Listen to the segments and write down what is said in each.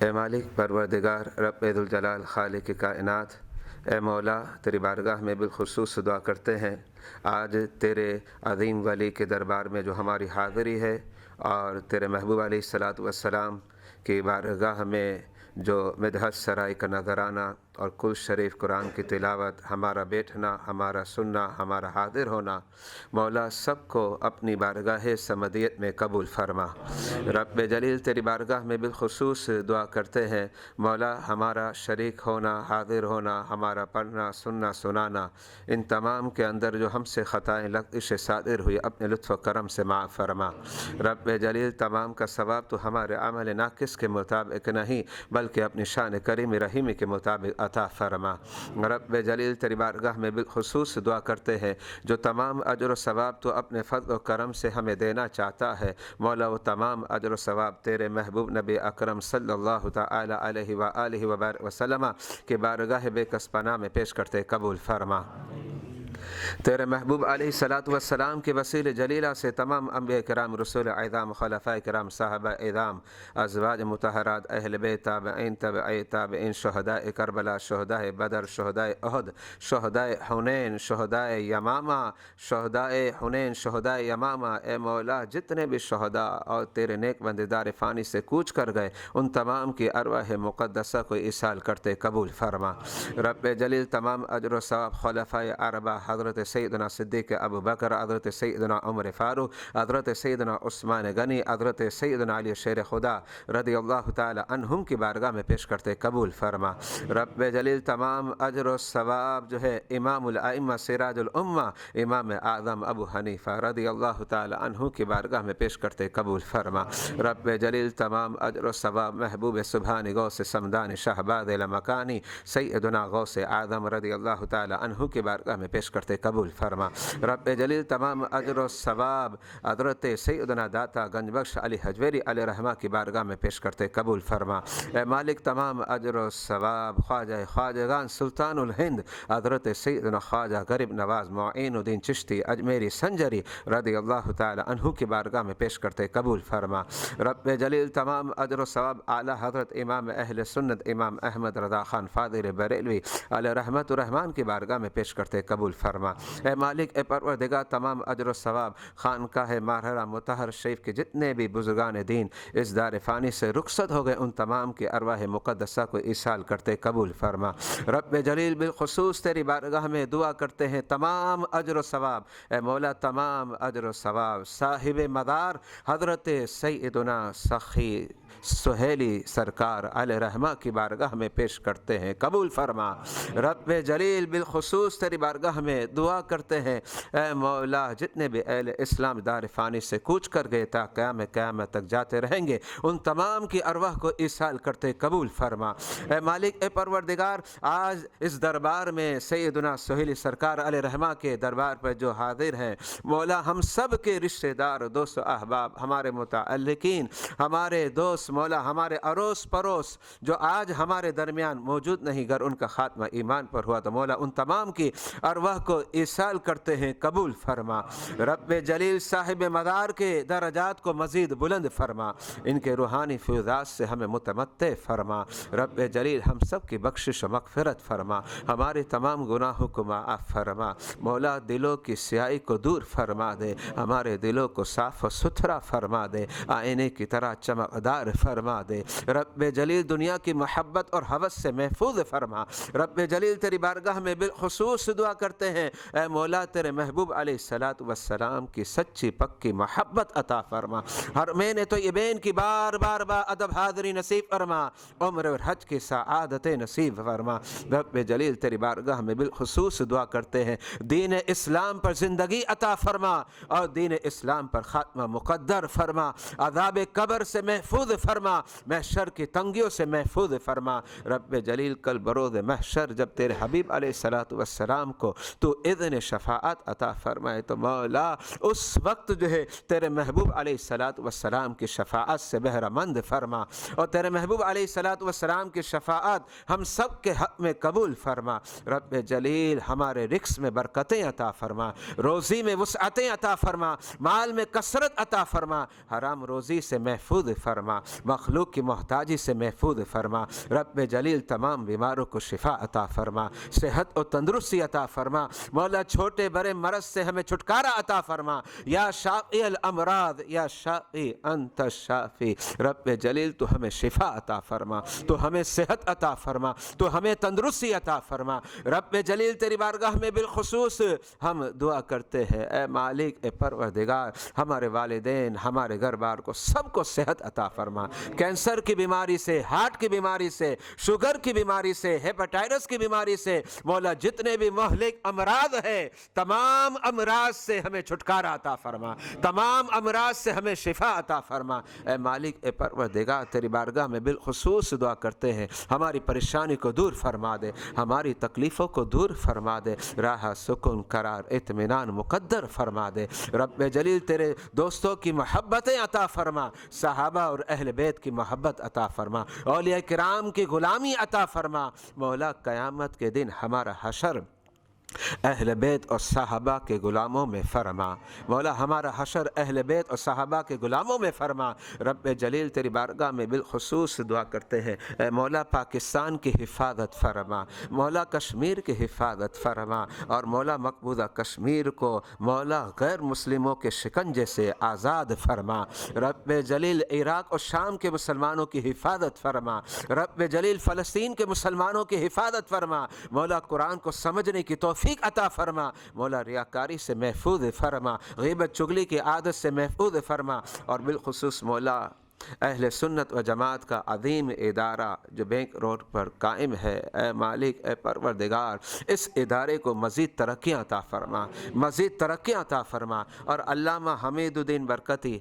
اے مالک پروردگار رب ذوالجلال خالق کائنات، اے مولا تیری بارگاہ میں بالخصوص دعا کرتے ہیں آج تیرے عظیم ولی کے دربار میں جو ہماری حاضری ہے، اور تیرے محبوب علیہ الصلاۃ والسلام کی بارگاہ میں جو مدحت سرائی کا نظرانہ اور کل شریف قرآن کی تلاوت، ہمارا بیٹھنا، ہمارا سننا، ہمارا حاضر ہونا، مولا سب کو اپنی بارگاہ سمدیت میں قبول فرما۔ رب جلیل تیری بارگاہ میں بالخصوص دعا کرتے ہیں مولا ہمارا شریک ہونا، حاضر ہونا، ہمارا پڑھنا، سننا، سنانا، ان تمام کے اندر جو ہم سے خطائیں لغزش صادر ہوئی اپنے لطف و کرم سے معاف فرما۔ رب جلیل تمام کا ثواب تو ہمارے عمل ناقص کے مطابق نہیں بلکہ اپنی شان کریم رحیم کے مطابق عطا فرما۔ رب جلیل تیری بارگاہ میں بالخصوص دعا کرتے ہیں جو تمام اجر و ثواب تو اپنے فضل و کرم سے ہمیں دینا چاہتا ہے، مولا وہ تمام اجر و ثواب تیرے محبوب نبی اکرم صلی اللہ تعالی علیہ وآلہ وبارک وسلم کے بارگاہ بے کس پناہ میں پیش کرتے قبول فرما۔ تیرے محبوب علیہ الصلاۃ والسلام کے وسیلہ جلیلہ سے تمام انبیاء کرام، رسول اعظام، خلفاء کرام، صحابہ اعظام، ازواج مطہرات، اہل بیت، تابعین، تابعی تابعین، شہداء کربلا، شہداء بدر، شہداء احد، شہداء حنین، شہداء یمامہ، شہداء حنین، شہداء یمامہ، اے مولا جتنے بھی شہداء اور تیرے نیک بندیدار فانی سے کوچ کر گئے ان تمام کی ارواح مقدسہ کو ایصال کرتے قبول فرما۔ رب جلیل تمام اجر و ثواب خلفاء اربعہ حضرت سیدنا صدیق ابو بکر، حضرت سیدنا عمر فاروق، حضرت سیدنا عثمان غنی، حضرت سیدنا علی شیر خدا رضی اللہ تعالی عنہم کی بارگاہ میں پیش کرتے قبول فرما۔ رب جلیل تمام اجر و ثواب جو ہے امام الائمہ سراج الامہ امام اعظم ابو حنیفہ رضی اللہ تعالی عنہ کی بارگاہ میں پیش کرتے قبول فرما۔ رب جلیل تمام اجر و ثواب محبوب سبحانی غوث سمدانی شہباز لمکانی سیدنا غوث اعظم رضی اللہ تعالی عنہ کی بارگاہ میں پیش کرتے قبول فرما۔ رب جلیل تمام اجر و ثواب حضرت سیدنا داتا گنج بخش علی حجویری علیہ رحمہ کی بارگاہ میں پیش کرتے قبول فرما۔ اے مالک تمام اجر و ثواب خواجہ خواجگان سلطان الہند حضرت سیدنا خواجہ غریب نواز معین الدین چشتی اجمیری سنجری رضی اللہ تعالی عنہ کی بارگاہ میں پیش کرتے قبول فرما۔ رب جلیل تمام اجر و ثواب اعلی حضرت امام اہل سنت امام احمد رضا خان فاضل بریلوی علیہ رحمت الرحمن کی بارگاہ میں پیش کرتے قبول فرما۔ اے مالک اے پروردگار تمام اجر و ثواب خانقاہ ماہرہ مطہر شریف کے جتنے بھی بزرگان دین اس دار فانی سے رخصت ہو گئے ان تمام کی ارواح مقدسہ کو ایصال کرتے قبول فرما۔ رب جلیل بالخصوص تیری بارگاہ میں دعا کرتے ہیں تمام اجر و ثواب، اے مولا تمام اجر و ثواب صاحب مدار حضرت سیدنا سخی سہیلی سرکار علیہ رحمہ کی بارگاہ میں پیش کرتے ہیں قبول فرما۔ رب جلیل بالخصوص تیری بارگاہ میں دعا کرتے ہیں اے مولا جتنے بھی اہل اسلام دار فانی سے کوچ کر گئے تا قیامت تک جاتے رہیں گے ان تمام کی ارواح کو ایصال کرتے قبول فرما۔ اے مالک اے پروردگار آج اس دربار میں سیدنا سہیلی سرکار علیہ رحمہ کے دربار پر جو حاضر ہیں مولا ہم سب کے رشتہ دار، دوست و احباب، ہمارے متعلقین، ہمارے دوست، مولا ہمارے اڑوس پڑوس جو آج ہمارے درمیان موجود نہیں، گر ان کا خاتمہ ایمان پر ہوا تو مولا ان تمام کی ارواح کو ایصال کرتے ہیں قبول فرما۔ رب جلیل صاحب مدار کے درجات کو مزید بلند فرما، ان کے روحانی فیضات سے ہمیں متمتع فرما۔ رب جلیل ہم سب کی بخشش و مغفرت فرما، ہمارے تمام گناہوں کو معاف فرما، مولا دلوں کی سیاہی کو دور فرما دے، ہمارے دلوں کو صاف و ستھرا فرما دے، آئینے کی طرح چمکدار فرما دے۔ رب جلیل دنیا کی محبت اور ہوس سے محفوظ فرما۔ رب جلیل تیری بارگاہ میں بالخصوص دعا کرتے ہیں اے مولا تیرے محبوب علیہ الصلاۃ والسلام کی سچی پکی محبت عطا فرما، حرمین طیبین کی بار بار با ادب حاضری نصیب فرما، عمر اور حج کی سعادت نصیب فرما۔ رب جلیل تیری بارگاہ میں بالخصوص دعا کرتے ہیں دین اسلام پر زندگی عطا فرما اور دین اسلام پر خاتمہ مقدر فرما، عذاب قبر سے محفوظ فرما، محشر کی تنگیوں سے محفوظ فرما۔ رب جلیل کل بروز محشر جب تیرے حبیب علیہ الصلاۃ والسلام کو تو اذن شفاعت عطا فرمائے۔ تو مولا اس وقت جو ہے تیرے محبوب علیہ الصلاۃ والسلام کی شفاعت سے بہرہ مند فرما، اور تیرے محبوب علیہ الصلاۃ والسلام کی شفاعت ہم سب کے حق میں قبول فرما۔ رب جلیل ہمارے رزق میں برکتیں عطا فرما، روزی میں وسعتیں عطا فرما، مال میں کثرت عطا فرما، حرام روزی سے محفوظ فرما، مخلوق کی محتاجی سے محفوظ فرما۔ رب جلیل تمام بیماروں کو شفا عطا فرما، صحت و تندرستی عطا فرما۔ مولا چھوٹے بڑے مرض سے ہمیں چھٹکارا عطا فرما۔ یا شافی الامراض یا شافی انت الشافی، رب جلیل تو ہمیں شفا عطا فرما، تو ہمیں صحت عطا فرما، تو ہمیں تندرستی عطا فرما۔ رب جلیل تیری بارگاہ میں بالخصوص ہم دعا کرتے ہیں، اے مالک اے پروردگار، ہمارے والدین ہمارے گھر بار کو سب کو صحت عطا فرما، کینسر کی بیماری سے، ہارٹ کی بیماری سے، شوگر کی بیماری سے، ہیپاٹائٹس کی بیماری سے، مولا جتنے بھی مہلک امراض ہے تمام امراض سے ہمیں چھٹکارا عطا فرما، تمام امراض سے ہمیں شفا عطا فرما۔ اے مالک اے پروردگار تیری بارگاہ میں بالخصوص دعا کرتے ہیں، ہماری پریشانی کو دور فرما دے، ہماری تکلیفوں کو دور فرما دے، راحت سکون قرار اطمینان مقدر فرما دے۔ رب جلیل تیرے دوستوں کی محبتیں عطا فرما، صحابہ اور اہل بیت کی محبت عطا فرما، اولیاء کرام کی غلامی عطا فرما۔ مولا قیامت کے دن ہمارا حشر اہل بیت اور صحابہ کے غلاموں میں فرما، مولا ہمارا حشر اہل بیت اور صحابہ کے غلاموں میں فرما۔ رب جلیل تیری بارگاہ میں بالخصوص دعا کرتے ہیں، اے مولا پاکستان کی حفاظت فرما، مولا کشمیر کی حفاظت فرما، اور مولا مقبوضہ کشمیر کو مولا غیر مسلموں کے شکنجے سے آزاد فرما۔ رب جلیل عراق اور شام کے مسلمانوں کی حفاظت فرما، رب جلیل فلسطین کے مسلمانوں کی حفاظت فرما، مولا قرآن کو سمجھنے کی توفیق عطا فرما، مولا ریاکاری سے محفوظ فرما، غیبت چغلی کی عادت سے محفوظ فرما، اور بالخصوص مولا اہل سنت و جماعت کا عظیم ادارہ جو بینک روڈ پر قائم ہے، اے مالک اے پروردگار اس ادارے کو مزید ترقیاں عطا فرما، مزید ترقیاں عطا فرما، اور علامہ حمید الدین برکتی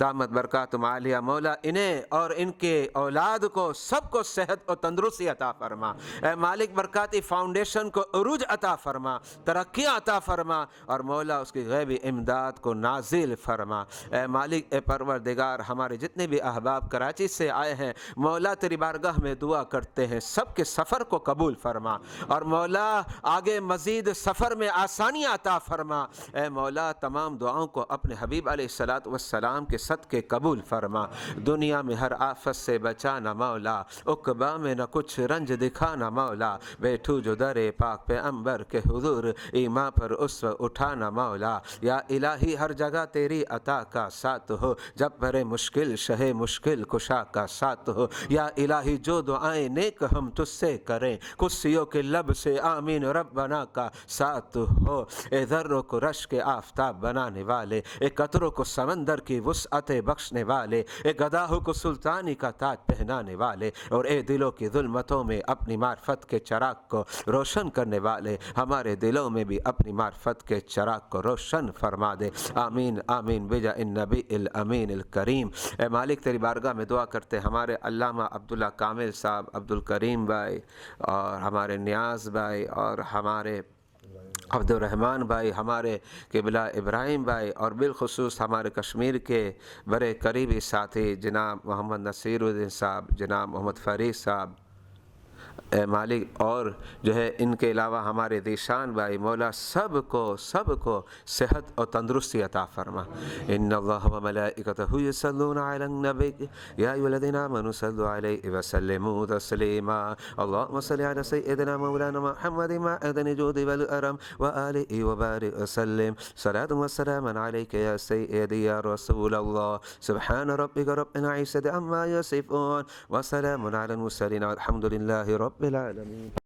دامت برکاتہم عالیہ، مولا انہیں اور ان کے اولاد کو سب کو صحت و تندرستی عطا فرما، اے مالک برکاتی فاؤنڈیشن کو عروج عطا فرما، ترقیاں عطا فرما، اور مولا اس کی غیبی امداد کو نازل فرما۔ اے مالک اے پروردگار ہمارے جتنے بھی احباب کراچی سے آئے ہیں، مولا تیری بارگاہ میں دعا کرتے ہیں سب کے سفر کو قبول فرما، اور مولا آگے مزید سفر میں آسانیاں عطا فرما۔ اے مولا تمام دعاؤں کو اپنے حبیب علیہ الصلاۃ والسلام کے صدقے قبول فرما، دنیا میں ہر آفت سے بچانا مولا، عقبہ میں نہ کچھ رنج دکھانا مولا، بیٹھو جو در پاک پیغمبر کے حضور ایمان پر اسوہ اٹھانا مولا، یا الہی ہر جگہ تیری عطا کا ساتھ ہو، جب بھرے مشکل شہ مشکل کشا کا ساتھ ہو، یا الہی جو دعائیں نیک ہم تجھ سے کریں کسیوں کے لب سے آمین ربنا کا ساتھ ہو، اے ذروں کو رش کے آفتاب بنانے والے، اے قطروں کو سمندر کی وسعت بخشنے والے، اے گداہوں کو سلطانی کا تاج پہنانے والے، اور اے دلوں کی ظلمتوں میں اپنی معرفت کے چراغ کو روشن کرنے والے، ہمارے دلوں میں بھی اپنی معرفت کے چراغ کو روشن فرما دے، آمین آمین بجاہ النبی الامین الکریم۔ اے مالک تیری بارگاہ میں دعا کرتے ہمارے علامہ عبداللہ کامل صاحب، عبدالکریم بھائی، اور ہمارے نیاز بھائی، اور ہمارے عبد الرحمن بھائی، ہمارے قبلہ ابراہیم بھائی، اور بالخصوص ہمارے کشمیر کے بڑے قریبی ساتھی جناب محمد نصیر الدین صاحب، جناب محمد فرید صاحب، اے مالک، اور جو ہے ان کے علاوہ ہمارے ذیشان بھائی، مولا سب کو صحت اور تندرستی عطا فرما۔ ان اللہ و ملائکتہ یصلون علی النبی یا ایھا الذین آمنوا صلوا علیہ وسلموا تسلیما، اللهم صل علی سیدنا مولانا محمد معدن الجود والکرم وآلہ وبارک وسلم، صلاۃ و سلام علیک یا سیدی یا رسول اللہ، سبحان ربک رب العزۃ عما یصفون وسلام علی المرسلین والحمد للہ رب العالمین۔